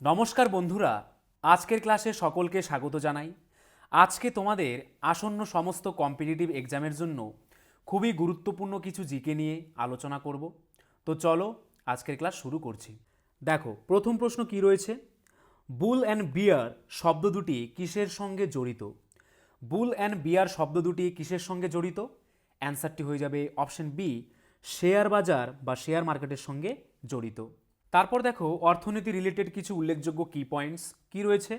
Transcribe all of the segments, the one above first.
নমস্কার বন্ধুরা, আজকের ক্লাসে সকলকে স্বাগত জানাই। আজকে তোমাদের আসন্ন সমস্ত কম্পিটিটিভ এক্সামের জন্য খুবই গুরুত্বপূর্ণ কিছু জিকে নিয়ে আলোচনা করব। তো চলো আজকের ক্লাস শুরু করছি। দেখো, প্রথম প্রশ্ন কি রয়েছে? বুল অ্যান্ড বিয়ার শব্দ দুটি কিসের সঙ্গে জড়িত? বুল অ্যান্ড বিয়ার শব্দ দুটি কিসের সঙ্গে জড়িত? অ্যান্সারটি হয়ে যাবে অপশন বি, শেয়ার বাজার বা শেয়ার মার্কেটের সঙ্গে জড়িত। তারপর দেখো, অর্থনীতি রিলেটেড কিছু উল্লেখযোগ্য কি পয়েন্টস কি রয়েছে।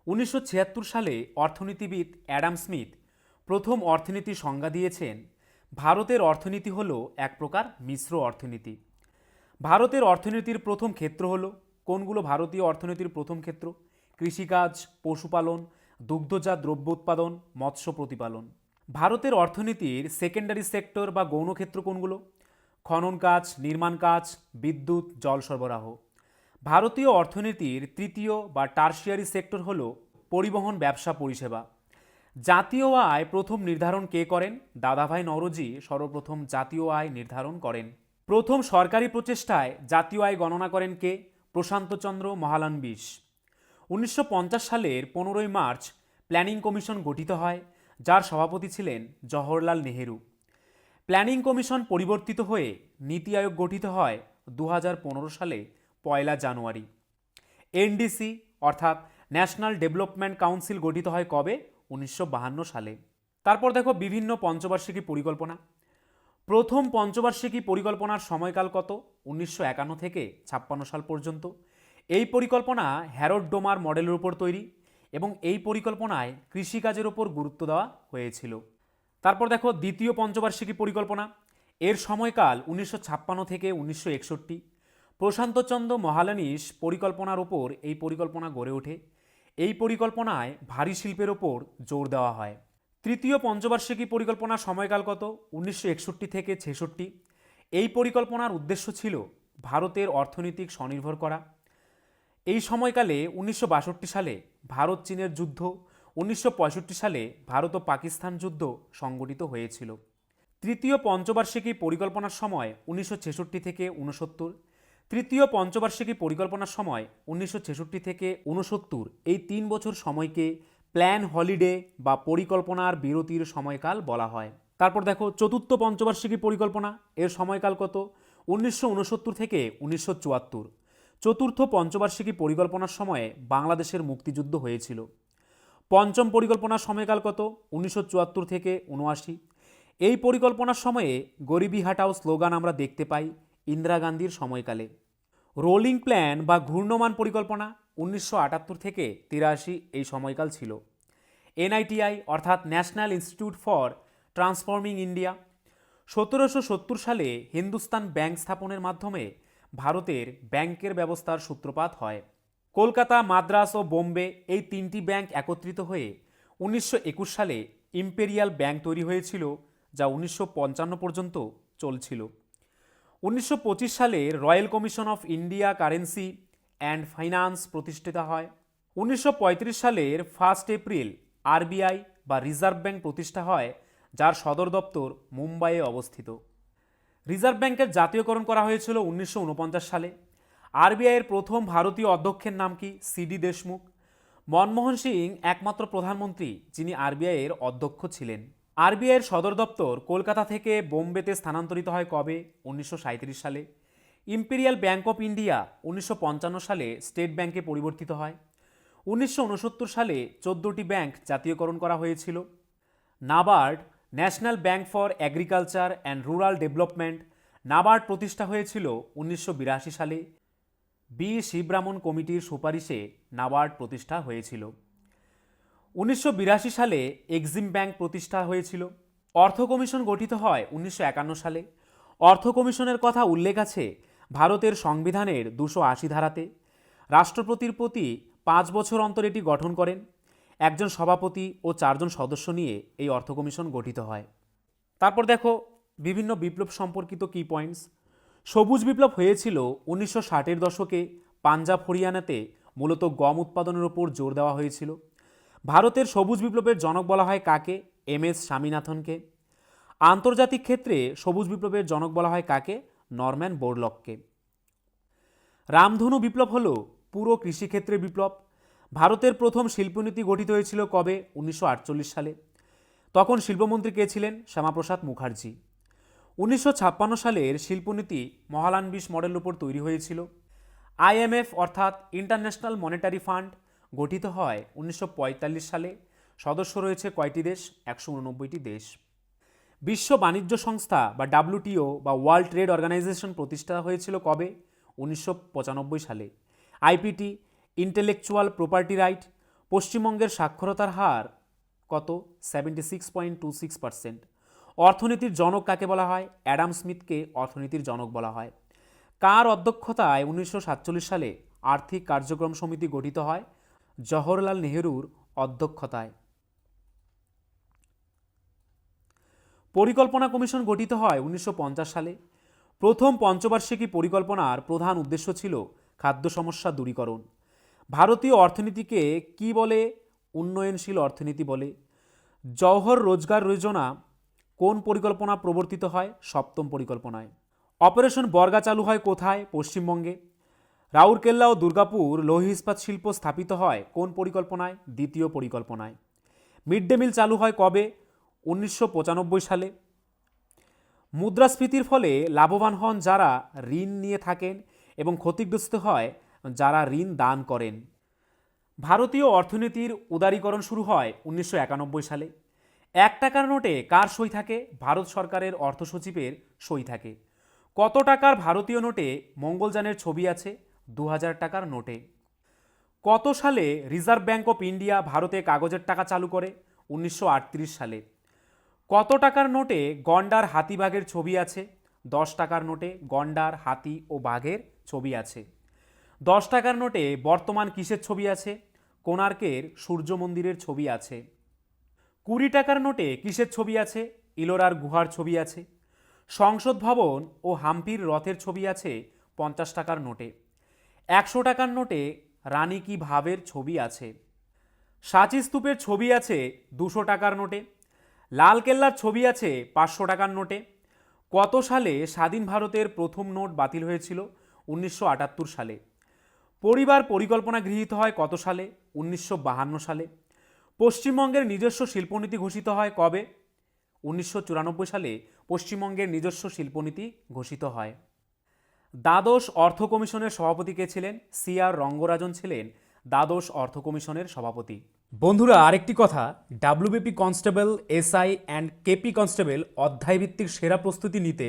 1976 সালে অর্থনীতিবিদ অ্যাডাম স্মিথ প্রথম অর্থনীতির সংজ্ঞা দিয়েছেন, ভারতের অর্থনীতি হলো এক প্রকার মিশ্র অর্থনীতি। ভারতের অর্থনীতির প্রথম ক্ষেত্র হলো কোনগুলো? ভারতীয় অর্থনীতির প্রথম ক্ষেত্র কৃষিকাজ, পশুপালন, দুগ্ধজাত দ্রব্য উৎপাদন, মৎস্য প্রতিপালন। ভারতের অর্থনীতির সেকেন্ডারি সেক্টর বা গৌণ ক্ষেত্র কোনগুলো? খনন কাজ, নির্মাণ কাজ, বিদ্যুৎ, জল সরবরাহ। ভারতীয় অর্থনীতির তৃতীয় বা টার্সিয়ারি সেক্টর হল পরিবহন, ব্যবসা, পরিষেবা। জাতীয় আয় প্রথম নির্ধারণ কে করেন? দাদাভাই নওরোজি সর্বপ্রথম জাতীয় আয় নির্ধারণ করেন। প্রথম সরকারি প্রচেষ্টায় জাতীয় আয় গণনা করেন কে? প্রশান্তচন্দ্র মহালানবিশ। 1950 সালের 15ই মার্চ প্ল্যানিং কমিশন গঠিত হয়, যার সভাপতি ছিলেন জওহরলাল নেহেরু। প্ল্যানিং কমিশন পরিবর্তিত হয়ে নীতি আয়োগ গঠিত হয় 2015 সালে 1 জানুয়ারি। এনডিসি অর্থাৎ ন্যাশনাল ডেভেলপমেন্ট কাউন্সিল গঠিত হয় কবে? 1952 সালে। তারপর দেখো, বিভিন্ন পঞ্চবার্ষিকী পরিকল্পনা। প্রথম পঞ্চবার্ষিকী পরিকল্পনার সময়কাল কত? 1951 থেকে 56 সাল পর্যন্ত। এই পরিকল্পনা হ্যারোড ডোমার মডেলের উপর তৈরি এবং এই পরিকল্পনায় কৃষিকাজের উপর গুরুত্ব দেওয়া হয়েছিল। তারপর দেখো, দ্বিতীয় পঞ্চবার্ষিকী পরিকল্পনা, এর সময়কাল 1956 থেকে 1961। প্রশান্তচন্দ্র মহালানিশ পরিকল্পনার ওপর এই পরিকল্পনা গড়ে ওঠে। এই পরিকল্পনায় ভারী শিল্পের ওপর জোর দেওয়া হয়। তৃতীয় পঞ্চবার্ষিকী পরিকল্পনার সময়কাল কত? 1961 থেকে 66। এই পরিকল্পনার উদ্দেশ্য ছিল ভারতের অর্থনৈতিক স্বনির্ভর করা। এই সময়কালে 1962 সালে ভারত চীনের যুদ্ধ, 1965 সালে ভারত ও পাকিস্তান যুদ্ধ সংগঠিত হয়েছিল। তৃতীয় পঞ্চবার্ষিকী পরিকল্পনার সময় 1966 থেকে 69। তৃতীয় পঞ্চবার্ষিকী পরিকল্পনার সময় 1966 থেকে 69, এই 3 বছর সময়কে প্ল্যান হলিডে বা পরিকল্পনার বিরতির সময়কাল বলা হয়। তারপর দেখো, চতুর্থ পঞ্চবার্ষিকী পরিকল্পনা, এর সময়কাল কত? 1969 থেকে 1974। চতুর্থ পঞ্চবার্ষিকী পরিকল্পনার সময়ে বাংলাদেশের মুক্তিযুদ্ধ হয়েছিল। পঞ্চম পরিকল্পনার সময়কাল কত? 1974 থেকে 1979। এই পরিকল্পনার সময়ে গরিবি হাটাও স্লোগান আমরা দেখতে পাই ইন্দিরা গান্ধীর সময়কালে। রোলিং প্ল্যান বা ঘূর্ণমান পরিকল্পনা 1978 থেকে 83 এই সময়কাল ছিল। এনআইটিআই অর্থাৎ national institute for transforming India, 1770 সালে হিন্দুস্তান ব্যাংক স্থাপনের মাধ্যমে ভারতের ব্যাংকের ব্যবস্থার সূত্রপাত হয়। কলকাতা, মাদ্রাস ও বোম্বে এই 3টি ব্যাংক একত্রিত হয়ে 1921 সালে ইম্পেরিয়াল ব্যাংক তৈরি হয়েছিল, যা 1955 পর্যন্ত চলছিল। 1925 সালে royal commission of India currency and finance প্রতিষ্ঠিত হয়। 1935 সালের 1 এপ্রিল আরবিআই বা রিজার্ভ ব্যাংক প্রতিষ্ঠা হয়, যার সদর দপ্তর মুম্বাইয়ে অবস্থিত। রিজার্ভ ব্যাংকের জাতীয়করণ করা হয়েছিল 1949 সালে। আরবিআইয়ের প্রথম ভারতীয় অধ্যক্ষের নাম কি? সিডি দেশমুখ। মনমোহন সিং একমাত্র প্রধানমন্ত্রী যিনি আরবিআইয়ের অধ্যক্ষ ছিলেন। আরবিআইয়ের সদর দপ্তর কলকাতা থেকে বোম্বেতে স্থানান্তরিত হয় কবে? 1937 সালে। ইম্পেরিয়াল ব্যাংক অফ ইন্ডিয়া 1955 সালে স্টেট ব্যাংকে পরিবর্তিত হয়। 1969 সালে 14টি ব্যাংক জাতীয়করণ করা হয়েছিল। NABARD, national bank for agriculture and rural development, NABARD প্রতিষ্ঠা হয়েছিল 1982 সালে। বি শিবরামন কমিটির সুপারিশে নাবার্ড প্রতিষ্ঠা হয়েছিল। 1982 সালে এক্সিম ব্যাংক প্রতিষ্ঠা হয়েছিল। অর্থ কমিশন গঠিত হয় 1951 সালে। অর্থ কমিশনের কথা উল্লেখ আছে ভারতের সংবিধানের 280 ধারাতে। রাষ্ট্রপতির প্রতি 5 বছর অন্তর এটি গঠন করেন। একজন সভাপতি ও 4 জন সদস্য নিয়ে এই অর্থ কমিশন গঠিত হয়। তারপর দেখো, বিভিন্ন বিপ্লব সম্পর্কিত কি পয়েন্টস। সবুজ বিপ্লব হয়েছিল 1960-এর দশকে পাঞ্জাব, হরিয়ানাতে মূলত গম উৎপাদনের উপর জোর দেওয়া হয়েছিল। ভারতের সবুজ বিপ্লবের জনক বলা হয় কাকে? এম.এস. স্বামীনাথনকে। আন্তর্জাতিক ক্ষেত্রে সবুজ বিপ্লবের জনক বলা হয় কাকে? নরম্যান বোরলগকে। রামধনু বিপ্লব হল পুরো কৃষিক্ষেত্রে বিপ্লব। ভারতের প্রথম শিল্পনীতি গঠিত হয়েছিল কবে? 1948 সালে। তখন শিল্পমন্ত্রী কে ছিলেন? শ্যামাপ্রসাদ মুখার্জি। 1956 সালের শিল্পনীতি মহালানবিশ মডেলের উপর তৈরি হয়েছিল। আইএমএফ অর্থাৎ ইন্টারন্যাশনাল মনিটারি ফান্ড গঠিত হয় 1945 সালে। সদস্য রয়েছে কয়টি দেশ? 189টি দেশ। বিশ্ব বাণিজ্য সংস্থা বা WTO বা ওয়ার্ল্ড ট্রেড অর্গানাইজেশন প্রতিষ্ঠা হয়েছিল কবে? 1995 সালে। আইপিটি, ইন্টেলেকচুয়াল প্রপার্টি রাইট, পশ্চিমবঙ্গের সাক্ষরতার হার কত? 76.26%। অর্থনীতির জনক কাকে বলা হয়? অ্যাডাম স্মিথকে অর্থনীতির জনক বলা হয়। কার অধ্যক্ষতায় 1947 সালে আর্থিক কার্যক্রম সমিতি গঠিত হয়? জওহরলাল নেহরুর অধ্যক্ষতায়। পরিকল্পনা কমিশন গঠিত হয় 1950 সালে। প্রথম পঞ্চবার্ষিকী পরিকল্পনার প্রধান উদ্দেশ্য ছিল খাদ্য সমস্যা দূরীকরণ। ভারতীয় অর্থনীতিকে কি বলে? উন্নয়নশীল অর্থনীতি বলে। জওহর রোজগার যোজনা কোন পরিকল্পনা প্রবর্তিত হয়? সপ্তম পরিকল্পনায়। অপারেশন বর্গা চালু হয় কোথায়? পশ্চিমবঙ্গে। রাউরকেল্লা ও দুর্গাপুর লৌহ ইস্পাত শিল্প স্থাপিত হয় কোন পরিকল্পনায়? দ্বিতীয় পরিকল্পনায়। মিড ডে মিল চালু হয় কবে? 1995 সালে। মুদ্রাস্ফীতির ফলে লাভবান হন যারা ঋণ নিয়ে থাকেন এবং ক্ষতিগ্রস্ত হয় যারা ঋণ দান করেন। ভারতীয় অর্থনীতির উদারীকরণ শুরু হয় 1991 সালে। 1 টাকার নোটে কার সই থাকে? ভারত সরকারের অর্থ সচিবের সই থাকে। কত টাকার ভারতীয় নোটে মঙ্গলযানের ছবি আছে? 2000 টাকার নোটে। কত সালে রিজার্ভ ব্যাঙ্ক অফ ইন্ডিয়া ভারতে কাগজের টাকা চালু করে? 1938 সালে। কত টাকার নোটে গন্ডার হাতি বাঘের ছবি আছে? 10 টাকার নোটে গন্ডার হাতি ও বাঘের ছবি আছে। 10 টাকার নোটে বর্তমান কিসের ছবি আছে? কোণার্কের সূর্য মন্দিরের ছবি আছে। 20 টাকার নোটে কিসের ছবি আছে? ইলোরার গুহার ছবি আছে। সংসদ ভবন ও হাম্পির রথের ছবি আছে 50 টাকার নোটে। 100 টাকার নোটে রানী কি ভাবের ছবি আছে। সাঁচি স্তূপের ছবি আছে 200 টাকার নোটে। লালকেল্লার ছবি আছে 500 টাকার নোটে। কত সালে স্বাধীন ভারতের প্রথম নোট বাতিল হয়েছিল? 1978 সালে। পরিবার পরিকল্পনা গৃহীত হয় কত সালে? 1952 সালে। পশ্চিমবঙ্গের নিজস্ব শিল্পনীতি ঘোষিত হয় কবে? 1994 সালে পশ্চিমবঙ্গের নিজস্ব শিল্পনীতি ঘোষিত হয়। দ্বাদশ অর্থ কমিশনের সভাপতি কে ছিলেন? CR রঙ্গরাজন ছিলেন দ্বাদশ অর্থ কমিশনের সভাপতি। বন্ধুরা, আরেকটি কথা, WBP constable, SI and KP constable অধ্যায়ভিত্তিক সেরা প্রস্তুতি নিতে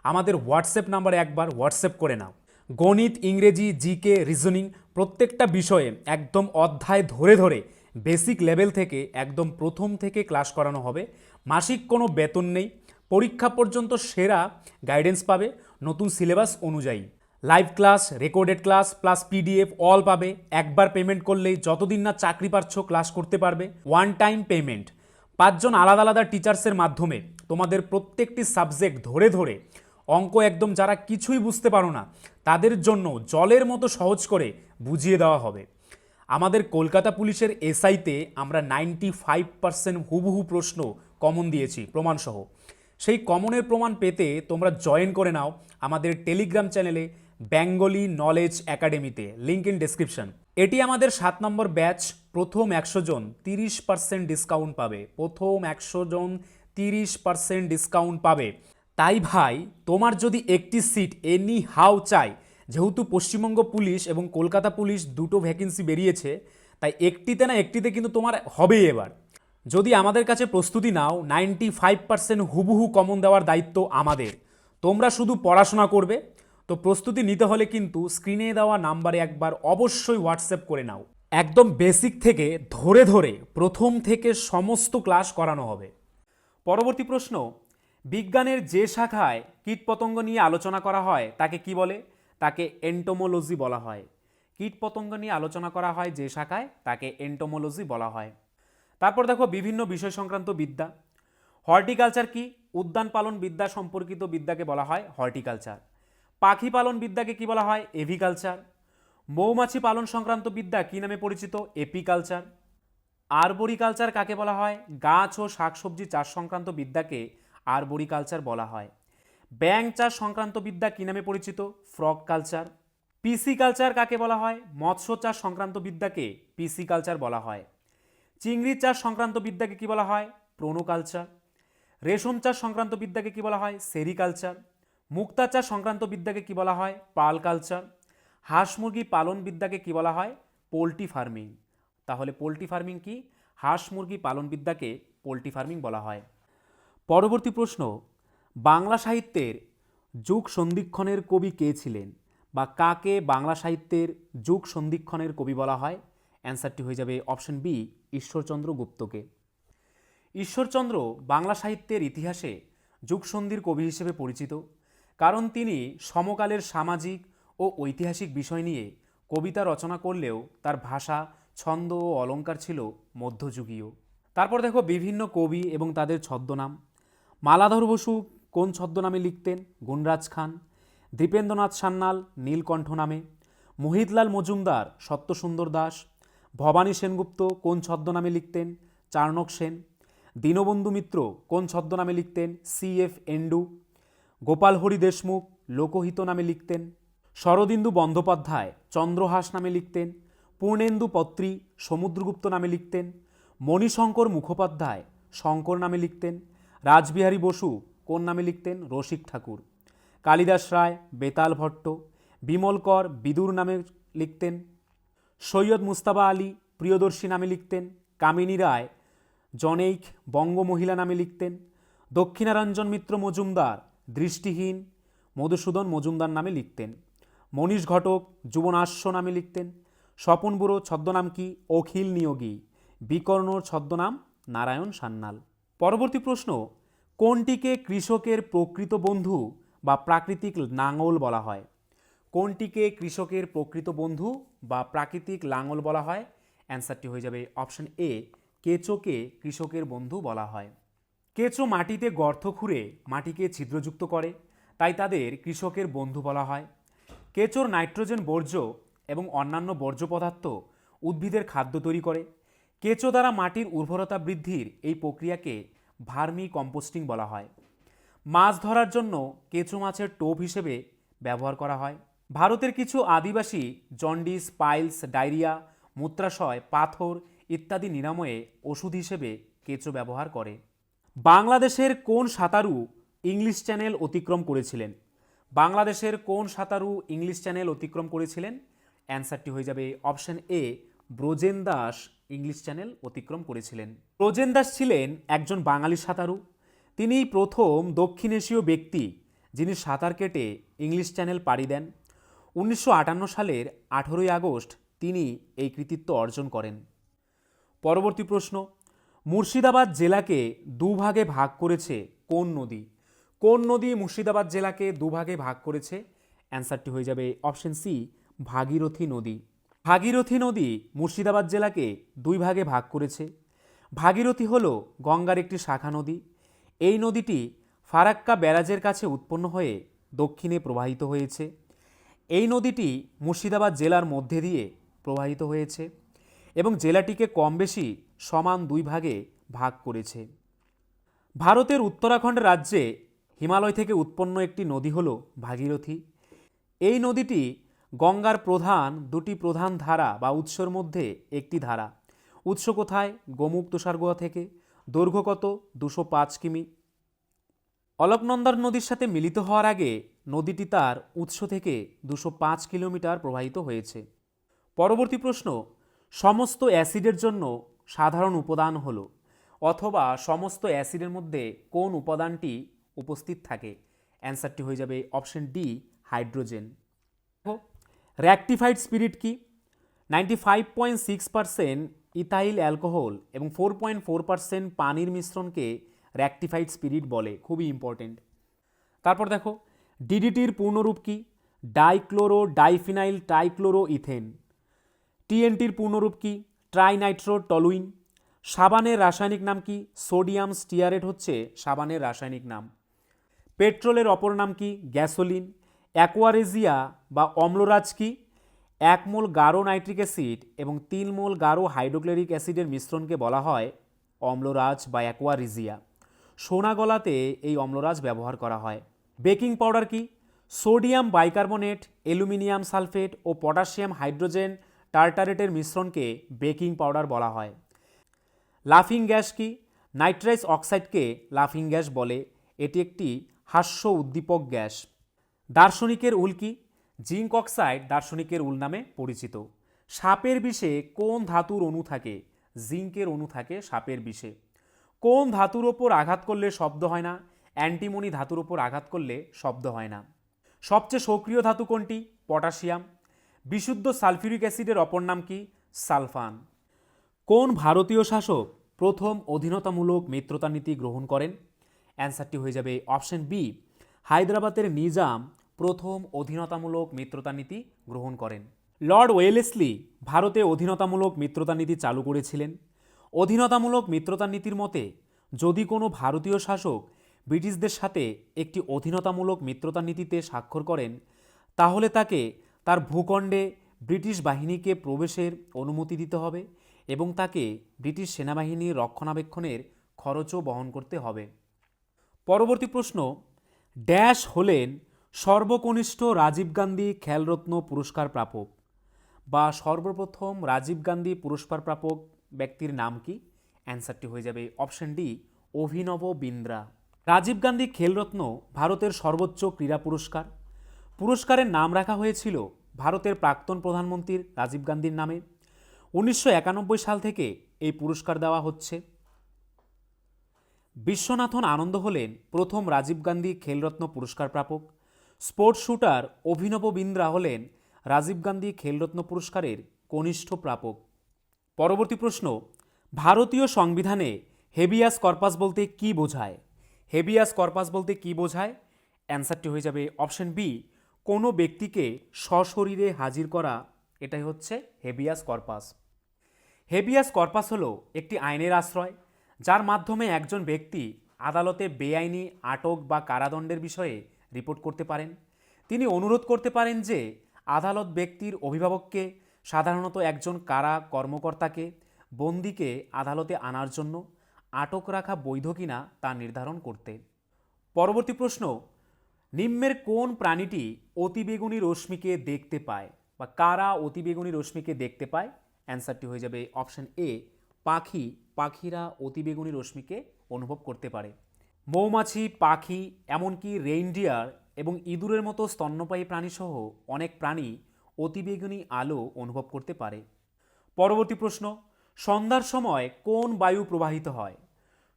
আমাদের হোয়াটসঅ্যাপ নাম্বারে একবার হোয়াটসঅ্যাপ করে নাও। গণিত, ইংরেজি, GK, রিজনিং প্রত্যেকটা বিষয়ে একদম অধ্যায় ধরে ধরে বেসিক লেভেল থেকে একদম প্রথম থেকে ক্লাস করানো হবে। মাসিক কোনো বেতন নেই। পরীক্ষা পর্যন্ত সেরা গাইডেন্স পাবে নতুন সিলেবাস অনুযায়ী। Live class, recorded class plus PDF all পাবে। একবার পেমেন্ট করলেই যতদিন না চাকরি পাচ্ছ ক্লাস করতে পারবে। One time payment. 5 জন আলাদা আলাদা টিচার্সের মাধ্যমে তোমাদের প্রত্যেকটি সাবজেক্ট ধরে ধরে অঙ্ক একদম যারা কিছুই বুঝতে পারো না তাদের জন্য জলের মতো সহজ করে বুঝিয়ে দেওয়া হবে। আমাদের কলকাতা পুলিশের SIতে আমরা 95% হুবহু প্রশ্ন কমন দিয়েছি প্রমাণসহ। সেই কমনের প্রমাণ পেতে তোমরা জয়েন করে নাও আমাদের টেলিগ্রাম চ্যানেলে বেঙ্গলি নলেজ একাডেমিতে, লিঙ্ক ইন ডেসক্রিপশন। এটি আমাদের 7 নম্বর ব্যাচ। প্রথম 100 জন 30% ডিসকাউন্ট পাবে। প্রথম 100 জন 30% ডিসকাউন্ট পাবে। তাই ভাই, তোমার যদি একটি সিট এনি হাউ চাই, যেহেতু পশ্চিমবঙ্গ পুলিশ এবং কলকাতা পুলিশ দুটো ভ্যাকেন্সি বেরিয়েছে, তাই একটিতে না একটিতে কিন্তু তোমার হবেই এবার। যদি আমাদের কাছে প্রস্তুতি নাও, 95% হুবহু কমন দেওয়ার দায়িত্ব আমাদের। তোমরা শুধু পড়াশোনা করবে। তো প্রস্তুতি নিতে হলে কিন্তু স্ক্রিনে দেওয়া নাম্বারে একবার অবশ্যই হোয়াটসঅ্যাপ করে নাও। একদম বেসিক থেকে ধরে ধরে প্রথম থেকে সমস্ত ক্লাস করানো হবে। পরবর্তী প্রশ্ন, বিজ্ঞানের যে শাখায় কীটপতঙ্গ নিয়ে আলোচনা করা হয় তাকে কি বলে? তাকে এন্টোমোলজি বলা হয়। কীটপতঙ্গ নিয়ে আলোচনা করা হয় যে শাখায়, তাকে এন্টোমোলজি বলা হয়। তারপর দেখো বিভিন্ন বিষয় সংক্রান্ত বিদ্যা। হর্টিকালচার কি? উদ্যান পালন বিদ্যা সম্পর্কিত বিদ্যাকে বলা হয় হর্টিকালচার। পাখি পালন বিদ্যাকে কি বলা হয়? এভিকালচার। মৌমাছি পালন সংক্রান্ত বিদ্যা কি নামে পরিচিত? এপিকালচার। আরবোরিকালচার কাকে বলা হয়? গাছ ও শাকসবজি চাষ সংক্রান্ত বিদ্যাকে আরবোরিকালচার বলা হয়। ব্যাঙ চাষ সংক্রান্ত বিদ্যা কি নামে পরিচিত? Frog culture. পিসি কালচার কাকে বলা হয়? মৎস্য চাষ সংক্রান্ত বিদ্যাকে পিসি কালচার বলা হয়। চিংড়ি চাষ সংক্রান্ত বিদ্যাকে কি বলা হয়? প্রোনোকালচার। রেশম চাষ সংক্রান্ত বিদ্যাকে কি বলা হয়? সেরিকালচার। মুক্তা চাষ সংক্রান্ত বিদ্যাকে কি বলা হয়? Pearl culture. হাঁস মুরগি পালন বিদ্যাকে কি বলা হয়? Poultry farming. তাহলে পোলট্রি ফার্মিং কি? হাঁস মুরগি পালন বিদ্যাকে পোলট্রি ফার্মিং বলা হয়। পরবর্তী প্রশ্ন, বাংলা সাহিত্যের যুগ সন্ধিক্ষণের কবি কে ছিলেন, বা কাকে বাংলা সাহিত্যের যুগ সন্ধিক্ষণের কবি বলা হয়? অ্যান্সারটি হয়ে যাবে অপশন বি, ঈশ্বরচন্দ্র গুপ্তকে। ঈশ্বরচন্দ্র বাংলা সাহিত্যের ইতিহাসে যুগসন্ধির কবি হিসেবে পরিচিত, কারণ তিনি সমকালের সামাজিক ও ঐতিহাসিক বিষয় নিয়ে কবিতা রচনা করলেও তার ভাষা, ছন্দ ও অলঙ্কার ছিল মধ্যযুগীয়। তারপর দেখো বিভিন্ন কবি এবং তাদের ছদ্মনাম। মালাধর বসু কোন ছদ্মনামে লিখতেন? গুণরাজ খান। দীপেন্দ্রনাথ সান্যাল নীলকণ্ঠ নামে। মোহিতলাল মজুমদার সত্যসুন্দর দাস। ভবানী সেনগুপ্ত কোন ছদ্মনামে লিখতেন? চার্ণক সেন। দীনবন্ধু মিত্র কোন ছদ্মনামে লিখতেন? CF Andrew. গোপাল হরি দেশমুখ লোকহিত নামে লিখতেন। শরদিন্দু বন্দ্যোপাধ্যায় চন্দ্রহাস নামে লিখতেন। পূর্ণেন্দু পত্রী সমুদ্রগুপ্ত নামে লিখতেন। মণিশঙ্কর মুখোপাধ্যায় শঙ্কর নামে লিখতেন। রাসবিহারী বসু কোন নামে লিখতেন? রসিক ঠাকুর। কালিদাস রায় বেতাল ভট্ট। বিমল কর বিদুর নামে লিখতেন। সৈয়দ মুস্তাবা আলী প্রিয়দর্শী নামে লিখতেন। কামিনী রায় জনৈক বঙ্গমহিলা নামে লিখতেন। দক্ষিণারঞ্জন মিত্র মজুমদার দৃষ্টিহীন মধুসূদন মজুমদার নামে লিখতেন। মনীষ ঘটক যুবনাশ্য নামে লিখতেন। স্বপন বুড়ো ছদ্মনাম কি? অখিল নিয়োগী। বিকর্ণর ছদ্মনাম নারায়ণ সান্যাল। পরবর্তী প্রশ্ন, কোনটিকে কৃষকের প্রকৃত বন্ধু বা প্রাকৃতিক লাঙল বলা হয়? কোনটিকে কৃষকের প্রকৃত বন্ধু বা প্রাকৃতিক লাঙল বলা হয়? অ্যান্সারটি হয়ে যাবে অপশন এ, কেঁচোকে কৃষকের বন্ধু বলা হয়। কেঁচো মাটিতে গর্ত খুঁড়ে মাটিকে ছিদ্রযুক্ত করে, তাই তাদের কৃষকের বন্ধু বলা হয়। কেঁচোর নাইট্রোজেন বর্জ্য এবং অন্যান্য বর্জ্য পদার্থ উদ্ভিদের খাদ্য তৈরি করে। কেঁচো দ্বারা মাটির উর্বরতা বৃদ্ধির এই প্রক্রিয়াকে ভার্মি কম্পোস্টিং বলা হয়। মাছ ধরার জন্য কেঁচো মাছের টোপ হিসেবে ব্যবহার করা হয়। ভারতের কিছু আদিবাসী জন্ডিস, পাইলস, ডায়রিয়া, মূত্রাশয়, পাথর ইত্যাদি নিরাময়ে ওষুধ হিসেবে কেঁচো ব্যবহার করে। বাংলাদেশের কোন সাঁতারু ইংলিশ চ্যানেল অতিক্রম করেছিলেন? বাংলাদেশের কোন সাঁতারু ইংলিশ চ্যানেল অতিক্রম করেছিলেন? অ্যান্সারটি হয়ে যাবে option A, Brajen Das English channel অতিক্রম করেছিলেন। ব্রজেন দাস ছিলেন একজন বাঙালি সাঁতারু। তিনি প্রথম দক্ষিণ এশীয় ব্যক্তি যিনি সাঁতার কেটে ইংলিশ চ্যানেল পাড়ি দেন। 1958 সালের 18ই আগস্ট তিনি এই কৃতিত্ব অর্জন করেন। পরবর্তী প্রশ্ন, মুর্শিদাবাদ জেলাকে দুভাগে ভাগ করেছে কোন নদী? কোন নদী মুর্শিদাবাদ জেলাকে দুভাগে ভাগ করেছে? অ্যান্সারটি হয়ে যাবে অপশন সি, ভাগীরথী নদী। ভাগীরথী নদী মুর্শিদাবাদ জেলাকে দুই ভাগে ভাগ করেছে। ভাগীরথী হল গঙ্গার একটি শাখা নদী। এই নদীটি ফারাক্কা ব্যারাজের কাছে উৎপন্ন হয়ে দক্ষিণে প্রবাহিত হয়েছে। এই নদীটি মুর্শিদাবাদ জেলার মধ্যে দিয়ে প্রবাহিত হয়েছে এবং জেলাটিকে কম বেশি সমান দুই ভাগে ভাগ করেছে। ভারতের উত্তরাখণ্ড রাজ্যে হিমালয় থেকে উৎপন্ন একটি নদী হল ভাগীরথী। এই নদীটি গঙ্গার দুটি প্রধান ধারা বা উৎসের মধ্যে একটি ধারা। উৎস কোথায়? গোমুখ তুষারগুহা থেকে। দৈর্ঘ্য কত? 205 কিমি। অলকনন্দা নদীর সাথে মিলিত হওয়ার আগে নদীটি তার উৎস থেকে 205 কিলোমিটার প্রবাহিত হয়েছে। পরবর্তী প্রশ্ন, সমস্ত অ্যাসিডের জন্য সাধারণ উপাদান হল, অথবা সমস্ত অ্যাসিডের মধ্যে কোন উপাদানটি উপস্থিত থাকে? অ্যান্সারটি হয়ে যাবে অপশন ডি, হাইড্রোজেন। র্যাকটিফাইড স্পিরিট কি? 95.6% ইথাইল অ্যালকোহল এবং 4.4% পানির মিশ্রণকে র্যাকটিফাইড স্পিরিট বলে, খুবই ইম্পর্টেন্ট। তারপর দেখো, ডিডিটির পূর্ণরূপ কি? Dichloro diphenyl trichloro ethane. টিএনটির পূর্ণরূপ কি? Trinitro toluene. সাবানের রাসায়নিক নাম কি? সোডিয়াম স্টিয়ারেট হচ্ছে সাবানের রাসায়নিক নাম। পেট্রোলের অপর নাম কি? গ্যাসোলিন। অ্যাকোয়ারেজিয়া বা অম্লরাজ কি? 1 মোল গাঢ় নাইট্রিক অ্যাসিড এবং 3 মোল গাঢ় হাইড্রোক্লোরিক অ্যাসিডের মিশ্রণকে বলা হয় অম্লরাজ বা অ্যাকোয়ারিজিয়া। সোনা গলাতে এই অম্লরাজ ব্যবহার করা হয়। বেকিং পাউডার কি? সোডিয়াম বাইকার্বনেট, অ্যালুমিনিয়াম সালফেট ও পটাশিয়াম হাইড্রোজেন টার্টারেটের মিশ্রণকে বেকিং পাউডার বলা হয়। লাফিং গ্যাস কি? নাইট্রাস অক্সাইডকে লাফিং গ্যাস বলে। এটি একটি হাস্য উদ্দীপক গ্যাস। দার্শনিকের উল কি? জিঙ্ক অক্সাইড দার্শনিকের উল নামে পরিচিত। সাপের বিষে কোন ধাতুর অণু থাকে? জিঙ্কের অণু থাকে সাপের বিষে। কোন ধাতুর ওপর আঘাত করলে শব্দ হয় না? অ্যান্টিমনি ধাতুর ওপর আঘাত করলে শব্দ হয় না। সবচেয়ে সক্রিয় ধাতু কোনটি? পটাশিয়াম। বিশুদ্ধ সালফিউরিক অ্যাসিডের অপর নাম কি? সালফান। কোন ভারতীয় শাসক প্রথম অধীনতামূলক মিত্রতা নীতি গ্রহণ করেন? অ্যান্সারটি হয়ে যাবে অপশন বি, হায়দ্রাবাদের নিজাম প্রথম অধীনতামূলক মিত্রতা নীতি গ্রহণ করেন। লর্ড ওয়েলেসলি ভারতে অধীনতামূলক মিত্রতা নীতি চালু করেছিলেন। অধীনতামূলক মিত্রতা নীতির মতে যদি কোনো ভারতীয় শাসক ব্রিটিশদের সাথে একটি অধীনতামূলক মিত্রতা নীতিতে স্বাক্ষর করেন, তাহলে তাকে তার ভূখণ্ডে ব্রিটিশ বাহিনীকে প্রবেশের অনুমতি দিতে হবে এবং তাকে ব্রিটিশ সেনাবাহিনীর রক্ষণাবেক্ষণের খরচও বহন করতে হবে। পরবর্তী প্রশ্ন, ড্যাশ হলেন সর্বকনিষ্ঠ রাজীব গান্ধী খেলরত্ন পুরস্কার প্রাপক, বা সর্বপ্রথম রাজীব গান্ধী পুরস্কার প্রাপক ব্যক্তির নাম কি? অ্যান্সারটি হয়ে যাবে অপশন ডি, অভিনব বিন্দ্রা। রাজীব গান্ধী খেলরত্ন ভারতের সর্বোচ্চ ক্রীড়া পুরস্কার। পুরস্কারের নাম রাখা হয়েছিল ভারতের প্রাক্তন প্রধানমন্ত্রী রাজীব গান্ধীর নামে। 1991 সাল থেকে এই পুরস্কার দেওয়া হচ্ছে। বিশ্বনাথন আনন্দ হলেন প্রথম রাজীব গান্ধী খেলরত্ন পুরস্কার প্রাপক। স্পোর্টস শুটার অভিনব বিন্দ্রা হলেন রাজীব গান্ধী খেলরত্ন পুরস্কারের কনিষ্ঠ প্রাপক। পরবর্তী প্রশ্ন, ভারতীয় সংবিধানে হেবিয়াস কর্পাস বলতে কি বোঝায়? হেবিয়াস কর্পাস বলতে কি বোঝায়? অ্যান্সারটি হয়ে যাবে অপশন বি, কোনো ব্যক্তিকে সশরীরে হাজির করা, এটাই হচ্ছে হেবিয়াস কর্পাস। হেবিয়াস কর্পাস হলো একটি আইনের আশ্রয় যার মাধ্যমে একজন ব্যক্তি আদালতে বেআইনি আটক বা কারাদণ্ডের বিষয়ে রিপোর্ট করতে পারেন। তিনি অনুরোধ করতে পারেন যে আদালত ব্যক্তির অভিভাবককে, সাধারণত একজন কারা কর্মকর্তাকে, বন্দীকে আদালতে আনার জন্য আটক রাখা বৈধ কিনা তা নির্ধারণ করতে। পরবর্তী প্রশ্ন, নিম্নের কোন প্রাণীটি অতিবেগুনি রশ্মিকে দেখতে পায়, বা কারা অতিবেগুনি রশ্মিকে দেখতে পায়? অ্যান্সারটি হয়ে যাবে অপশন এ, পাখি। পাখিরা অতিবেগুনি রশ্মিকে অনুভব করতে পারে। মৌমাছি, পাখি, এমনকি রেইনডিয়ার এবং ইঁদুরের মতো স্তন্যপায়ী প্রাণীসহ অনেক প্রাণী অতিবেগুনি আলো অনুভব করতে পারে। পরবর্তী প্রশ্ন, সন্ধ্যার সময় কোন বায়ু প্রবাহিত হয়?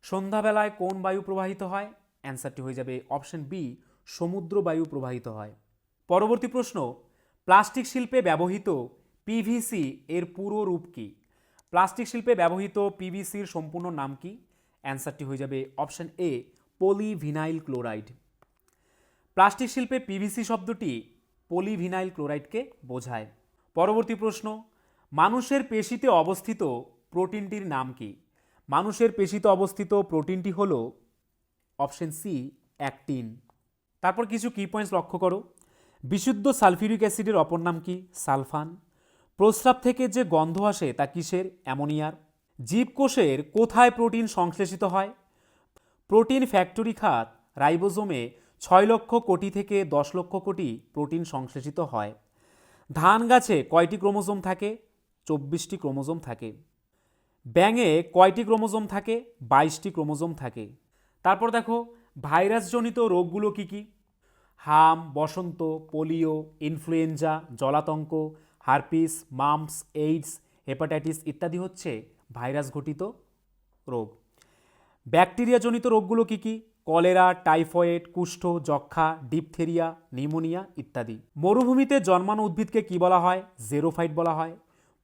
সন্ধ্যাবেলায় কোন বায়ু প্রবাহিত হয়? অ্যান্সারটি হয়ে যাবে অপশন বি, সমুদ্র বায়ু প্রবাহিত হয়। পরবর্তী প্রশ্ন, প্লাস্টিক শিল্পে ব্যবহৃত পিভিসি এর পুরো রূপ কি? প্লাস্টিক শিল্পে ব্যবহৃত পিভিসির সম্পূর্ণ নাম কি? অ্যান্সারটি হয়ে যাবে option A, polyvinyl chloride. Plastic শিল্পে পিভিসি শব্দটি পলিভিনাইল ক্লোরাইডকে বোঝায়। পরবর্তী প্রশ্ন, মানুষের পেশিতে অবস্থিত প্রোটিনটির নাম কি? মানুষের পেশিতে অবস্থিত প্রোটিনটি হল অপশন সি, অ্যাক্টিন। তারপর কিছু কি পয়েন্টস লক্ষ্য করো। বিশুদ্ধ সালফিউরিক অ্যাসিডের অপর নাম কি? সালফান। প্রস্রাব থেকে যে গন্ধ আসে তা কিসের? অ্যামোনিয়ার। জীবকোষের কোথায় প্রোটিন সংশ্লেষিত হয়? প্রোটিন ফ্যাক্টরি খাত রাইবোজোমে 6 লক্ষ কোটি থেকে 10 লক্ষ কোটি প্রোটিন সংশ্লেষিত হয়। ধান গাছে কয়টি ক্রোমোজোম থাকে? 24টি ক্রোমোজোম থাকে। ব্যাঙে কয়টি ক্রোমোজোম থাকে? 22টি ক্রোমোজোম থাকে। তারপর দেখো ভাইরাসজনিত রোগগুলো কি কি? হাম, বসন্ত, পোলিও, ইনফ্লুয়েঞ্জা, জলাতঙ্ক, হারপিস, মাম্পস, এইডস, হেপাটাইটিস ইত্যাদি হচ্ছে ভাইরাস ঘটিত রোগ। ব্যাকটেরিয়াজনিত রোগগুলো কি কি? কলেরা, টাইফয়েড, কুষ্ঠ, যক্ষা, ডিপথেরিয়া, নিউমোনিয়া ইত্যাদি। মরুভূমিতে জন্মানো উদ্ভিদকে কি বলা হয়? জেরোফাইট বলা হয়।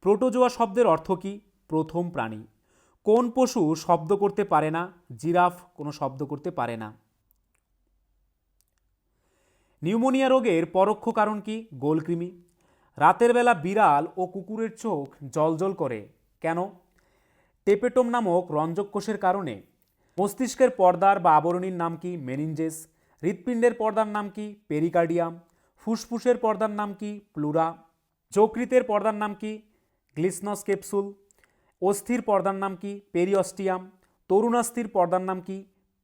প্রোটোজোয়া শব্দের অর্থ কি? প্রথম প্রাণী। কোন পশু শব্দ করতে পারে না? জিরাফ কোনো শব্দ করতে পারে না। নিউমোনিয়া রোগের পরোক্ষ কারণ কি? গোলকৃমি। রাতের বেলা বিড়াল ও কুকুরের চোখ জ্বলজ্বল করে কেন? টেপেটোম নামক রঞ্জক কোষের কারণে। মস্তিষ্কের পর্দার বা আবরণীর নাম কি? মেনিনজেস। হৃৎপিণ্ডের পর্দার নাম কি? পেরিকার্ডিয়াম। ফুসফুসের পর্দার নাম কি? প্লুরা। যকৃতের পর্দার নাম কি? গ্লিসনস ক্যাপসুল। অস্থির পর্দার নাম কি? পেরিঅস্টিয়াম। তরুণাস্থির পর্দার নাম কি?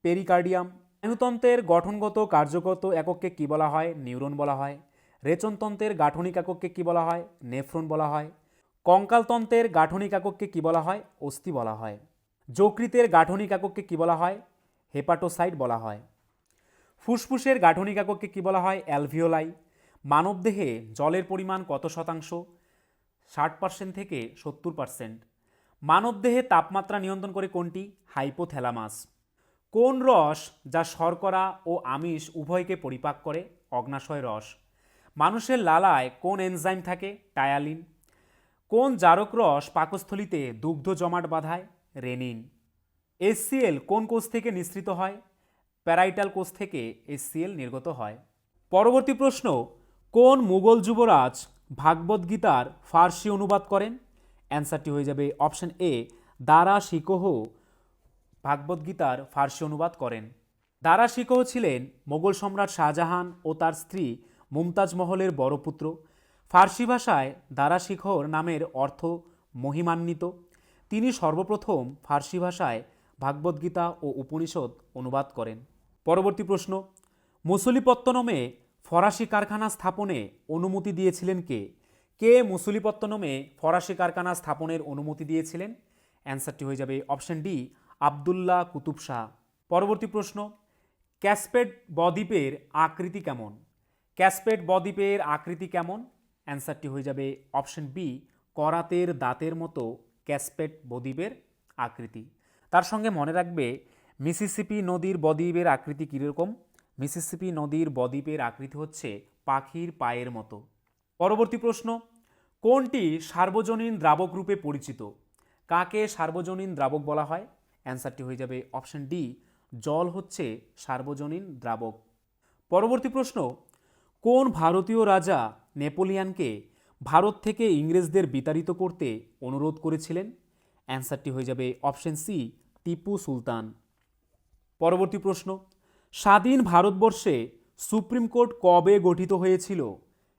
পেরিকার্ডিয়াম। স্নায়ুতন্ত্রের গঠনগত কার্যগত একককে কী বলা হয়? নিউরন বলা হয়। রেচনতন্ত্রের গাঠনিক একককে কী বলা হয়? নেফ্রন বলা হয়। কঙ্কালতন্ত্রের গাঠনিক একককে কী বলা হয়? অস্থি বলা হয়। যকৃতের গাঠনিক একককে কী বলা হয়? হেপাটোসাইট বলা হয়। ফুসফুসের গাঠনিক একককে কী বলা হয়? অ্যালভিওলাই। মানবদেহে জলের পরিমাণ কত শতাংশ? 60% থেকে 70%। মানবদেহে তাপমাত্রা নিয়ন্ত্রণ করে কোনটি? হাইপোথ্যালামাস। কোন রস যা শর্করা ও আমিষ উভয়কে পরিপাক করে? অগ্নাশয় রস। মানুষের লালায় কোন এনজাইম থাকে? টায়ালিন। কোন জারক রস পাকস্থলিতে দুগ্ধ জমাট বাঁধায়? রেনিন। HCl কোন কোষ থেকে নিঃসৃত হয়? প্যারাইটাল কোষ থেকে HCl নির্গত হয়। পরবর্তী প্রশ্ন, কোন মুঘল যুবরাজ ভাগবত গীতার ফার্সি অনুবাদ করেন? অ্যান্সারটি হয়ে যাবে অপশন এ, দারা শিকোহ ভাগবত গীতার ফার্সি অনুবাদ করেন। দারা শিকোহ ছিলেন মোগল সম্রাট শাহজাহান ও তার স্ত্রী মুমতাজ মহলের বড় পুত্র। ফার্সি ভাষায় দারা শিকোহর নামের অর্থ মহিমান্বিত। তিনি সর্বপ্রথম ফার্সি ভাষায় ভাগবত গীতা ও উপনিষদ অনুবাদ করেন। পরবর্তী প্রশ্ন, মুসুলিপত্তনমে ফরাসি কারখানা স্থাপনে অনুমতি দিয়েছিলেন কে? কে মুসুলিপত্তনমে ফরাসি কারখানা স্থাপনের অনুমতি দিয়েছিলেন? অ্যান্সারটি হয়ে যাবে অপশন ডি, আবদুল্লাহ কুতুব শাহ। পরবর্তী প্রশ্ন, ক্যাসপেড বদ্বীপের আকৃতি কেমন? ক্যাসপেড বদ্বীপের আকৃতি কেমন? অ্যান্সারটি হয়ে যাবে অপশন বি, করাতের দাঁতের মতো ক্যাসপেড বদ্বীপের আকৃতি। তার সঙ্গে মনে রাখবে মিসিসিপি নদীর বদ্বীপের আকৃতি কীরকম? মিসিসিপি নদীর বদ্বীপের আকৃতি হচ্ছে পাখির পায়ের মতো। পরবর্তী প্রশ্ন, কোনটি সার্বজনীন দ্রাবক রূপে পরিচিত? কাকে সার্বজনীন দ্রাবক বলা হয়? অ্যান্সারটি হয়ে যাবে অপশন ডি, জল হচ্ছে সার্বজনীন দ্রাবক। পরবর্তী প্রশ্ন, কোন ভারতীয় রাজা নেপোলিয়ানকে ভারত থেকে ইংরেজদের বিতাড়িত করতে অনুরোধ করেছিলেন? অ্যান্সারটি হয়ে যাবে অপশন সি, টিপু সুলতান। পরবর্তী প্রশ্ন, স্বাধীন ভারতবর্ষে সুপ্রিম কোর্ট কবে গঠিত হয়েছিল?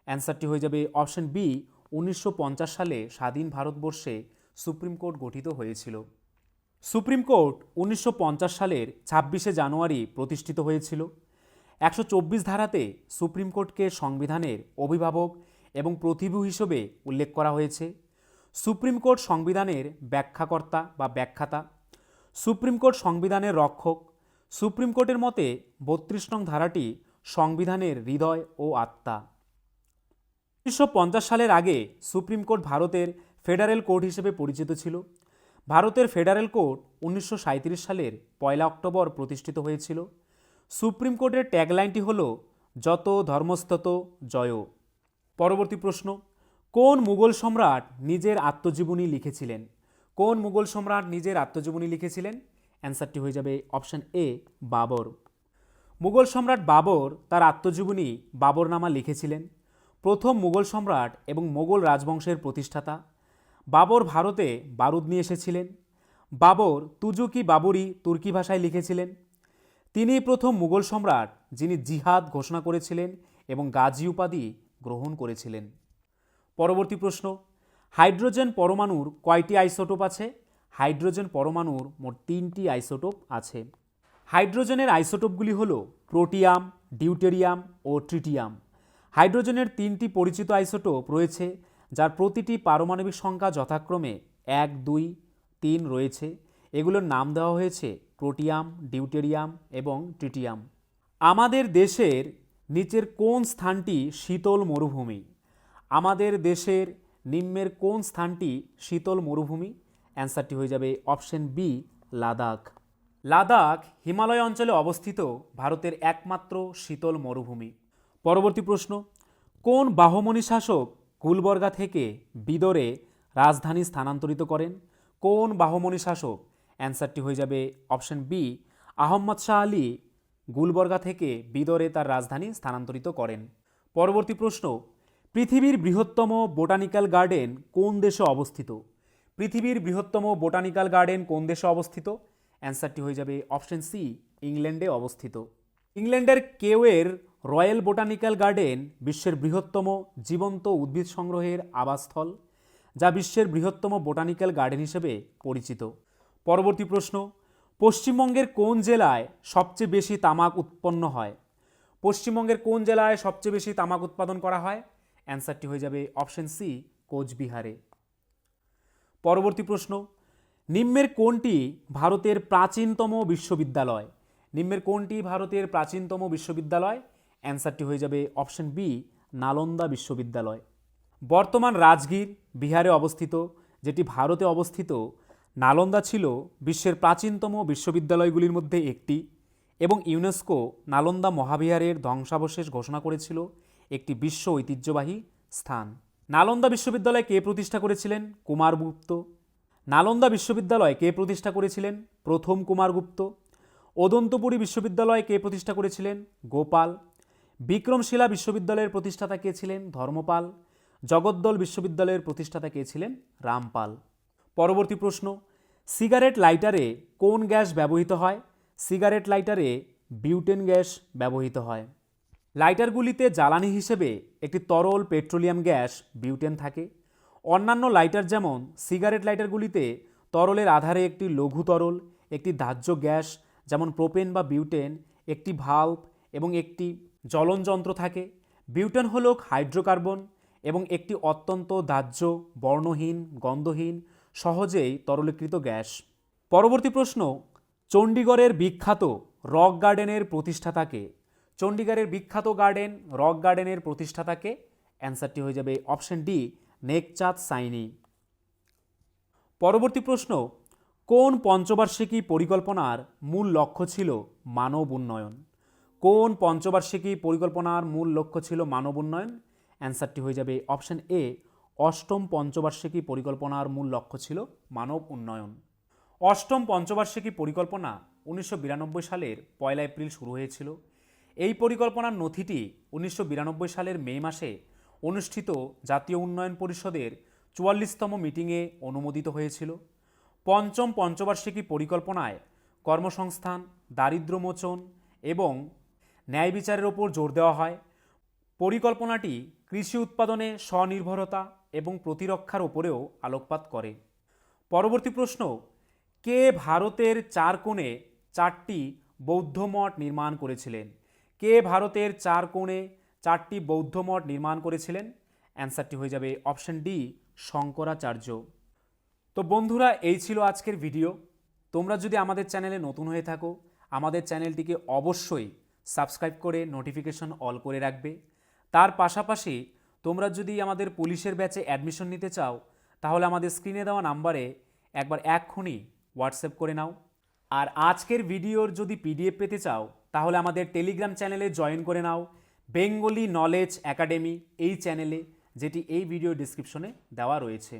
অ্যান্সারটি হয়ে যাবে অপশন বি, 1950 সালে স্বাধীন ভারতবর্ষে সুপ্রিম কোর্ট গঠিত হয়েছিল। সুপ্রিম কোর্ট 1950 সালের 26শে জানুয়ারি প্রতিষ্ঠিত হয়েছিল। 124 ধারাতে সুপ্রিম কোর্টকে সংবিধানের অভিভাবক এবং প্রতিভু হিসেবে উল্লেখ করা হয়েছে। সুপ্রিম কোর্ট সংবিধানের ব্যাখ্যাকর্তা বা ব্যাখ্যাতা। সুপ্রিম কোর্ট সংবিধানের রক্ষক। সুপ্রিম কোর্টের মতে 32 নং ধারাটি সংবিধানের হৃদয় ও আত্মা। 1950 সালের আগে সুপ্রিম কোর্ট ভারতের ফেডারেল কোর্ট হিসেবে পরিচিত ছিল। ভারতের ফেডারেল কোর্ট 1937 সালের 1 অক্টোবর প্রতিষ্ঠিত হয়েছিল। সুপ্রিম কোর্টের ট্যাগলাইনটি হল যত ধর্মস্তত জয়। পরবর্তী প্রশ্ন, কোন মুঘল সম্রাট নিজের আত্মজীবনী লিখেছিলেন? কোন মুঘল সম্রাট নিজের আত্মজীবনী লিখেছিলেন? অ্যান্সারটি হয়ে যাবে অপশন এ, বাবর। মুঘল সম্রাট বাবর তার আত্মজীবনী বাবরনামা লিখেছিলেন। প্রথম মুঘল সম্রাট এবং মোগল রাজবংশের প্রতিষ্ঠাতা। বাবর ভারতে বারুদ নিয়ে এসেছিলেন। বাবর তুজুকি বাবুরি তুর্কি ভাষায় লিখেছিলেন। তিনি প্রথম মুঘল সম্রাট যিনি জিহাদ ঘোষণা করেছিলেন এবং গাজী উপাধি গ্রহণ করেছিলেন। পরবর্তী প্রশ্ন, হাইড্রোজেন পরমাণুর কয়টি আইসোটোপ আছে? হাইড্রোজেন পরমাণুর মোট 3টি আইসোটোপ আছে। হাইড্রোজেনের আইসোটোপগুলি হল প্রোটিয়াম, ডিউটেরিয়াম ও ট্রিটিয়াম। হাইড্রোজেনের 3টি পরিচিত আইসোটোপ রয়েছে, যার প্রতিটি পারমাণবিক সংখ্যা যথাক্রমে 1, 2, 3 রয়েছে। এগুলোর নাম দেওয়া হয়েছে প্রোটিয়াম, ডিউটেরিয়াম এবং ট্রিটিয়াম। আমাদের দেশের নিচের কোন স্থানটি শীতল মরুভূমি? আমাদের দেশের নিম্নের কোন স্থানটি শীতল মরুভূমি? অ্যান্সারটি হয়ে যাবে অপশন বি, লাদাখ। লাদাখ হিমালয় অঞ্চলে অবস্থিত ভারতের একমাত্র শীতল মরুভূমি। পরবর্তী প্রশ্ন, কোন বাহমনি শাসক গুলবর্গা থেকে বিদরে রাজধানী স্থানান্তরিত করেন? কোন বাহমনি শাসক? অ্যান্সারটি হয়ে যাবে অপশন বি, আহম্মদ শাহ আলী গুলবর্গা থেকে বিদরে তার রাজধানী স্থানান্তরিত করেন। পরবর্তী প্রশ্ন, পৃথিবীর বৃহত্তম বোটানিক্যাল গার্ডেন কোন দেশে অবস্থিত? পৃথিবীর বৃহত্তম বোটানিক্যাল গার্ডেন কোন দেশে অবস্থিত? অ্যান্সারটি হয়ে যাবে অপশন সি, ইংল্যান্ডে অবস্থিত। ইংল্যান্ডের কেওয়ের রয়্যাল বোটানিক্যাল গার্ডেন বিশ্বের বৃহত্তম জীবন্ত উদ্ভিদ সংগ্রহের আবাসস্থল, যা বিশ্বের বৃহত্তম বোটানিক্যাল গার্ডেন হিসেবে পরিচিত। পরবর্তী প্রশ্ন, পশ্চিমবঙ্গের কোন জেলায় সবচেয়ে বেশি তামাক উৎপন্ন হয়? পশ্চিমবঙ্গের কোন জেলায় সবচেয়ে বেশি তামাক উৎপাদন করা হয়? অ্যান্সারটি হয়ে যাবে অপশন সি, কোচবিহারে। পরবর্তী প্রশ্ন, নিম্নের কোনটি ভারতের প্রাচীনতম বিশ্ববিদ্যালয়? নিম্নের কোনটি ভারতের প্রাচীনতম বিশ্ববিদ্যালয়? অ্যান্সারটি হয়ে যাবে অপশন বি, নালন্দা বিশ্ববিদ্যালয়। বর্তমান রাজগীর বিহারে অবস্থিত, যেটি ভারতে অবস্থিত, নালন্দা ছিল বিশ্বের প্রাচীনতম বিশ্ববিদ্যালয়গুলির মধ্যে একটি এবং ইউনেস্কো নালন্দা মহাবিহারের ধ্বংসাবশেষ ঘোষণা করেছিল একটি বিশ্ব ঐতিহ্যবাহী স্থান। নালন্দা বিশ্ববিদ্যালয় কে প্রতিষ্ঠা করেছিলেন? কুমারগুপ্ত। নালন্দা বিশ্ববিদ্যালয় কে প্রতিষ্ঠা করেছিলেন? প্রথম কুমারগুপ্ত। অদন্তপুরী বিশ্ববিদ্যালয় কে প্রতিষ্ঠা করেছিলেন? গোপাল। বিক্রমশিলা বিশ্ববিদ্যালয়ের প্রতিষ্ঠাতা কে ছিলেন? ধর্মপাল। জগদ্দল বিশ্ববিদ্যালয়ের প্রতিষ্ঠাতা কে ছিলেন? রামপাল। পরবর্তী প্রশ্ন, সিগারেট লাইটারে কোন গ্যাস ব্যবহৃত হয়? সিগারেট লাইটারে বিউটেন গ্যাস ব্যবহৃত হয়। লাইটারগুলিতে জ্বালানি হিসেবে একটি তরল পেট্রোলিয়াম গ্যাস বিউটেন থাকে। অন্যান্য লাইটার যেমন সিগারেট লাইটারগুলিতে তরলের আধারে একটি লঘু তরল, একটি দাহ্য গ্যাস যেমন প্রোপেন বা বিউটেন, একটি ভাল্ব এবং একটি জ্বলন যন্ত্র থাকে। বিউটেন হল হাইড্রোকার্বন এবং একটি অত্যন্ত দাহ্য, বর্ণহীন, গন্ধহীন, সহজেই তরলীকৃত গ্যাস। পরবর্তী প্রশ্ন, চণ্ডীগড়ের বিখ্যাত রক গার্ডেনের প্রতিষ্ঠাতাকে? চণ্ডীগড়ের বিখ্যাত গার্ডেন রক গার্ডেনের প্রতিষ্ঠাতাকে? অ্যান্সারটি হয়ে যাবে অপশন ডি, নেকচাঁদ সাইনি। পরবর্তী প্রশ্ন, কোন পঞ্চবার্ষিকী পরিকল্পনার মূল লক্ষ্য ছিল মানব উন্নয়ন? কোন পঞ্চবার্ষিকী পরিকল্পনার মূল লক্ষ্য ছিল মানব উন্নয়ন? অ্যান্সারটি হয়ে যাবে অপশন এ, অষ্টম পঞ্চবার্ষিকী পরিকল্পনার মূল লক্ষ্য ছিল মানব উন্নয়ন। অষ্টম পঞ্চবার্ষিকী পরিকল্পনা 1992 সালের 1 এপ্রিল শুরু হয়েছিল। এই পরিকল্পনার নথিটি 1992 সালের মে মাসে অনুষ্ঠিত জাতীয় উন্নয়ন পরিষদের 44তম মিটিংয়ে অনুমোদিত হয়েছিল। পঞ্চম পঞ্চবার্ষিকী পরিকল্পনায় কর্মসংস্থান, দারিদ্র্যমোচন এবং ন্যায় বিচারের ওপর জোর দেওয়া হয়। পরিকল্পনাটি কৃষি উৎপাদনে স্বনির্ভরতা এবং প্রতিরক্ষার ওপরেও আলোকপাত করে। পরবর্তী প্রশ্ন, কে ভারতের 4 কোণে 4টি বৌদ্ধ মঠ নির্মাণ করেছিলেন? কে ভারতের 4 কোণে 4টি বৌদ্ধ মঠ নির্মাণ করেছিলেন? অ্যান্সারটি হয়ে যাবে অপশন ডি, শঙ্করাচার্য। তো বন্ধুরা, এই ছিল আজকের ভিডিও। তোমরা যদি আমাদের চ্যানেলে নতুন হয়ে থাকো, আমাদের চ্যানেলটিকে অবশ্যই সাবস্ক্রাইব করে নোটিফিকেশন অল করে রাখবে। তার পাশাপাশি তোমরা যদি আমাদের পুলিশের ব্যাচে অ্যাডমিশন নিতে চাও, তাহলে আমাদের স্ক্রিনে দেওয়া নাম্বারে একবার এক্ষুনি হোয়াটসঅ্যাপ করে নাও। আর আজকের ভিডিওর যদি পিডিএফ পেতে চাও, তাহলে আমাদের টেলিগ্রাম চ্যানেলে জয়েন করে নাও, বেঙ্গলি নলেজ একাডেমি এই চ্যানেলে, যেটি এই ভিডিও ডিসক্রিপশনে দেওয়া রয়েছে।